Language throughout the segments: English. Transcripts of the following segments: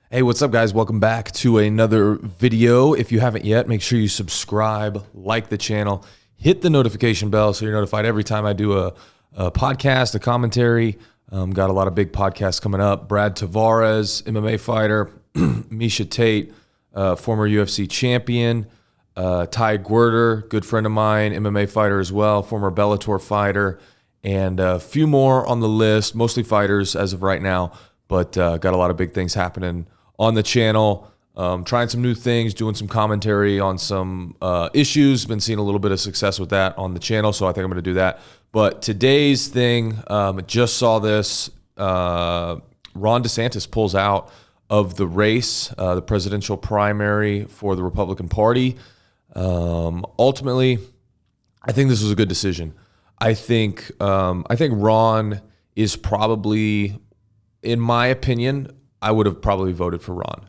Hey, what's up, guys? Welcome back to another video. If you haven't yet, make sure you subscribe, like the channel, hit the notification bell so you're notified every time I do a podcast, a commentary. Got a lot of big podcasts coming up. Brad Tavares, MMA fighter, Misha Tate, former UFC champion, Ty Guerter, good friend of mine, MMA fighter as well, former Bellator fighter, and a few more on the list, mostly fighters as of right now, but got a lot of big things happening on the channel, trying some new things, doing some commentary on some issues. Been seeing a little bit of success with that on the channel, so I think I'm going to do that. But today's thing, just saw this. Ron DeSantis pulls out of the race, the presidential primary for the Republican Party. Ultimately, I think this was a good decision. I think Ron is probably, in my opinion, I would have probably voted for Ron.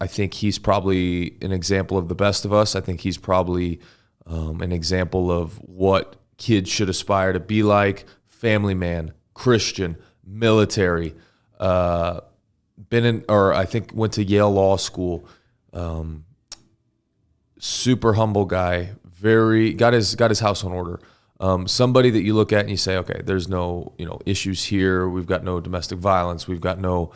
I think he's probably an example of the best of us. I think he's probably an example of what kids should aspire to be like. Family man, Christian, military, I think went to Yale Law School. Super humble guy, got his house in order. Somebody that you look at and you say, okay, there's no issues here. We've got no domestic violence. We've got no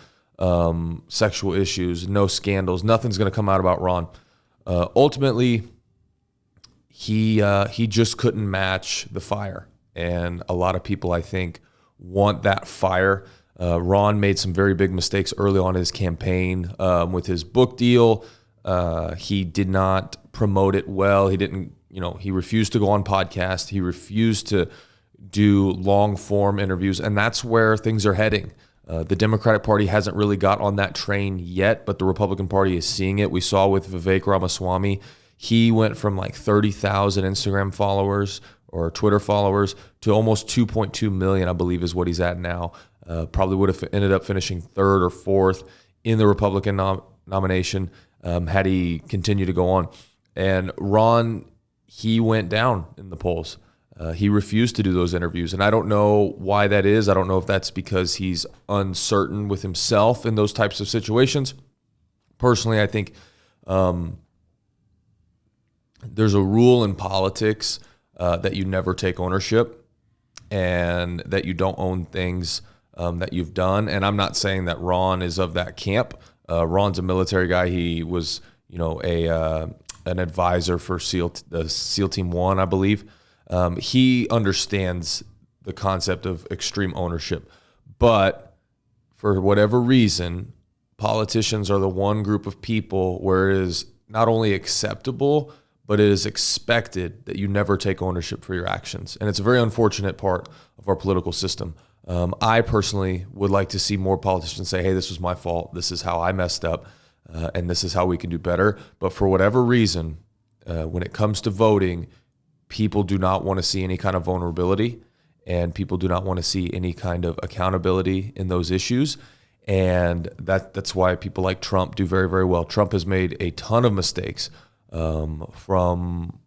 sexual issues, no scandals. Nothing's going to come out about Ron. Ultimately, he just couldn't match the fire, and a lot of people, I think, want that fire. Ron made some very big mistakes early on in his campaign with his book deal. He did not promote it well. He didn't. He refused to go on podcasts. He refused to do long form interviews. And that's where things are heading. The Democratic Party hasn't really got on that train yet, but the Republican Party is seeing it. We saw with Vivek Ramaswamy, he went from like 30,000 Instagram followers or Twitter followers to almost 2.2 million, I believe is what he's at now. Probably would have ended up finishing third or fourth in the Republican nomination had he continued to go on. And Ron, he went down in the polls. He refused to do those interviews. And I don't know why that is. I don't know if that's because he's uncertain with himself in those types of situations. Personally, I think there's a rule in politics that you never take ownership and that you don't own things that you've done. And I'm not saying that Ron is of that camp. Ron's a military guy. He was, an advisor for SEAL Team 1, I believe. He understands the concept of extreme ownership. But for whatever reason, politicians are the one group of people where it is not only acceptable, but it is expected that you never take ownership for your actions. And it's a very unfortunate part of our political system. I personally would like to see more politicians say, hey, this was my fault. This is how I messed up. And this is how we can do better. But for whatever reason, when it comes to voting, people do not want to see any kind of vulnerability, and people do not want to see any kind of accountability in those issues. And that's why people like Trump do very, very well. Trump has made a ton of mistakes from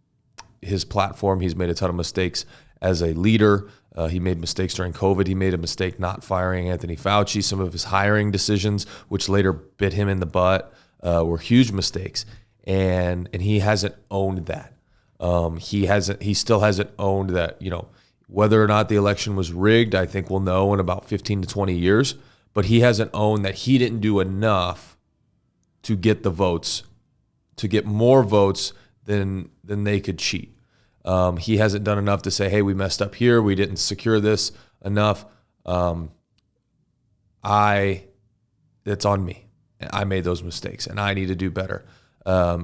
his platform. He's made a ton of mistakes as a leader. He made mistakes during COVID. He made a mistake not firing Anthony Fauci. Some of his hiring decisions, which later bit him in the butt, were huge mistakes. And he hasn't owned that. He still hasn't owned that, whether or not the election was rigged, I think we'll know in about 15 to 20 years. But he hasn't owned that he didn't do enough to get the votes, to get more votes than they could cheat. He hasn't done enough to say, hey, we messed up here. We didn't secure this enough. It's on me. I made those mistakes and I need to do better.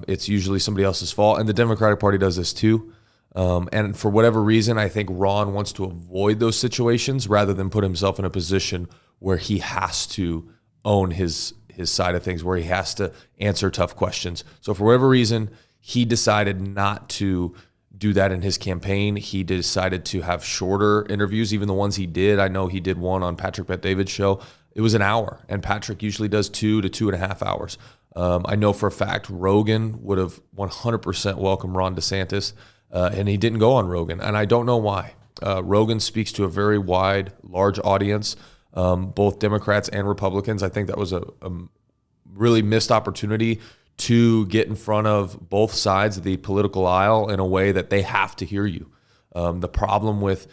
It's usually somebody else's fault. And the Democratic Party does this too. And for whatever reason, I think Ron wants to avoid those situations rather than put himself in a position where he has to own his side of things, where he has to answer tough questions. So for whatever reason, he decided not to do that in his campaign. He decided to have shorter interviews, even the ones he did. I know he did one on Patrick Bet-David's show. It was an hour, and Patrick usually does 2 to 2.5 hours. I know for a fact Rogan would have 100% welcomed Ron DeSantis, and he didn't go on Rogan, and I don't know why. Rogan speaks to a very wide, large audience. both Democrats and Republicans. I think that was a really missed opportunity to get in front of both sides of the political aisle in a way that they have to hear you. The problem with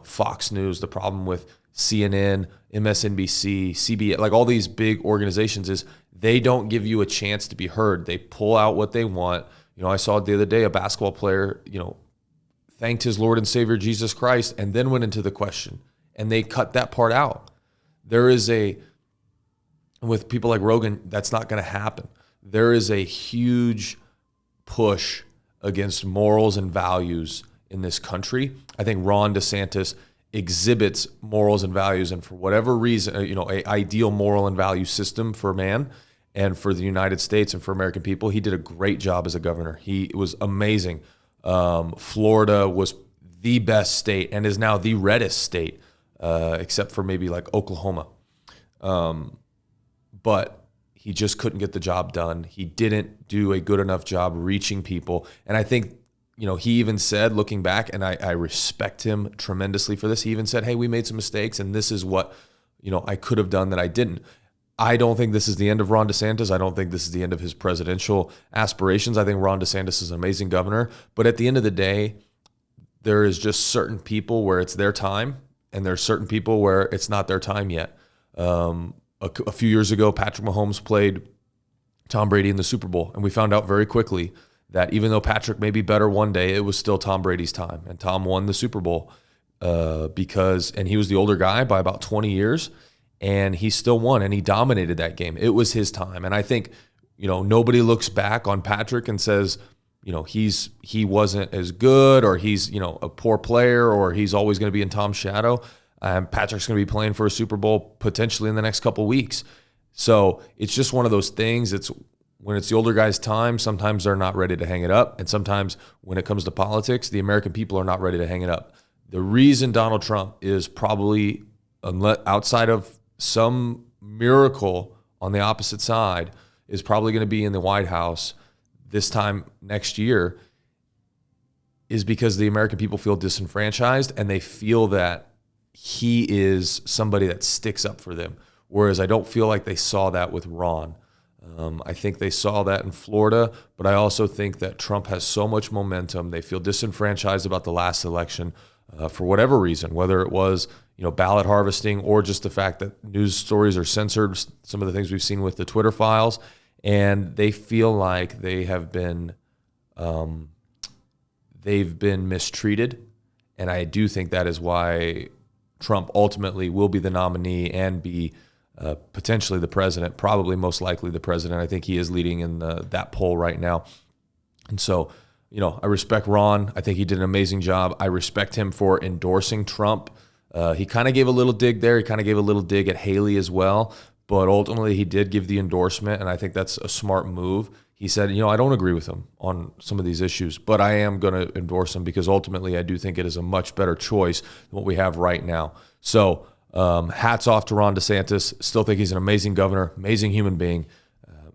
Fox News, the problem with CNN, MSNBC, CBS, like all these big organizations is they don't give you a chance to be heard. They pull out what they want. I saw the other day a basketball player, thanked his Lord and Savior Jesus Christ and then went into the question, and they cut that part out. With people like Rogan, that's not going to happen. There is a huge push against morals and values in this country. I think Ron DeSantis exhibits morals and values, and for whatever reason, a ideal moral and value system for man and for the United States and for American people. He did a great job as a governor. He was amazing. Florida was the best state and is now the reddest state, except for maybe like Oklahoma. But he just couldn't get the job done. He didn't do a good enough job reaching people. And I think, he even said, looking back, and I respect him tremendously for this, he even said, hey, we made some mistakes, and this is what, I could have done that I didn't. I don't think this is the end of Ron DeSantis. I don't think this is the end of his presidential aspirations. I think Ron DeSantis is an amazing governor. But at the end of the day, there is just certain people where it's their time, and there's certain people where it's not their time yet. A few years ago, Patrick Mahomes played Tom Brady in the Super Bowl, and we found out very quickly that even though Patrick may be better one day, it was still Tom Brady's time, and Tom won the Super Bowl and he was the older guy by about 20 years, and he still won, and he dominated that game. It was his time, and I think nobody looks back on Patrick and says he wasn't as good, or he's a poor player, or he's always going to be in Tom's shadow. Patrick's going to be playing for a Super Bowl potentially in the next couple weeks. So it's just one of those things. When it's the older guy's time, sometimes they're not ready to hang it up. And sometimes when it comes to politics, the American people are not ready to hang it up. The reason Donald Trump is probably, outside of some miracle on the opposite side, is probably going to be in the White House this time next year, is because the American people feel disenfranchised, and they feel that he is somebody that sticks up for them. Whereas I don't feel like they saw that with Ron. I think they saw that in Florida, but I also think that Trump has so much momentum. They feel disenfranchised about the last election for whatever reason, whether it was ballot harvesting or just the fact that news stories are censored, some of the things we've seen with the Twitter files, and they feel like they've been mistreated. And I do think that is why Trump ultimately will be the nominee and be potentially the president, probably most likely the president. I think he is leading in that poll right now. And so, I respect Ron. I think he did an amazing job. I respect him for endorsing Trump. He kind of gave a little dig there. He kind of gave a little dig at Haley as well. But ultimately, he did give the endorsement, and I think that's a smart move. He said, I don't agree with him on some of these issues, but I am going to endorse him because ultimately I do think it is a much better choice than what we have right now. So hats off to Ron DeSantis. Still think he's an amazing governor, amazing human being,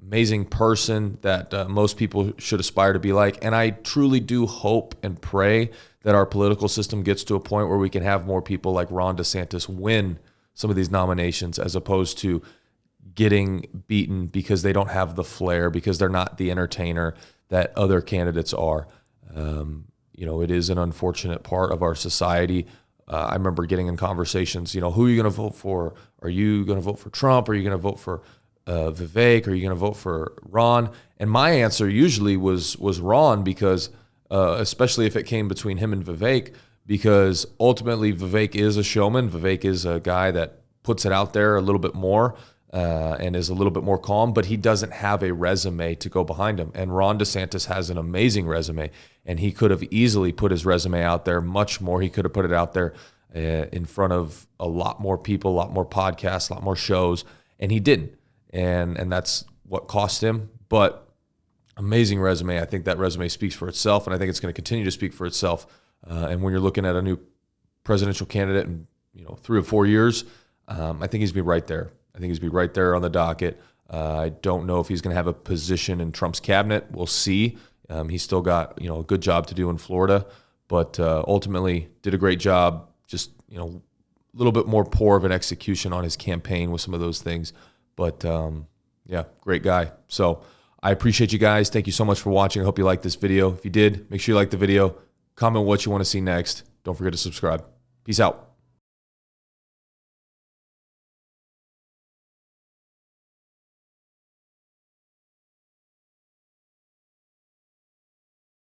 amazing person that most people should aspire to be like. And I truly do hope and pray that our political system gets to a point where we can have more people like Ron DeSantis win some of these nominations, as opposed to getting beaten because they don't have the flair, because they're not the entertainer that other candidates are. It is an unfortunate part of our society. I remember getting in conversations, who are you going to vote for? Are you going to vote for Trump? Are you going to vote for Vivek? Are you going to vote for Ron? And my answer usually was Ron, because especially if it came between him and Vivek, because ultimately Vivek is a showman. Vivek is a guy that puts it out there a little bit more and is a little bit more calm, but he doesn't have a resume to go behind him. And Ron DeSantis has an amazing resume, and he could have easily put his resume out there much more. He could have put it out there in front of a lot more people, a lot more podcasts, a lot more shows, and he didn't. And that's what cost him. But amazing resume. I think that resume speaks for itself, and I think it's going to continue to speak for itself. And when you're looking at a new presidential candidate in 3 or 4 years, I think he's going to be right there. I think he's going to be right there on the docket. I don't know if he's going to have a position in Trump's cabinet. We'll see. He's still got a good job to do in Florida, but ultimately did a great job. Just little bit more poor of an execution on his campaign with some of those things. But yeah, great guy. So I appreciate you guys. Thank you so much for watching. I hope you liked this video. If you did, make sure you like the video. Comment what you want to see next. Don't forget to subscribe. Peace out.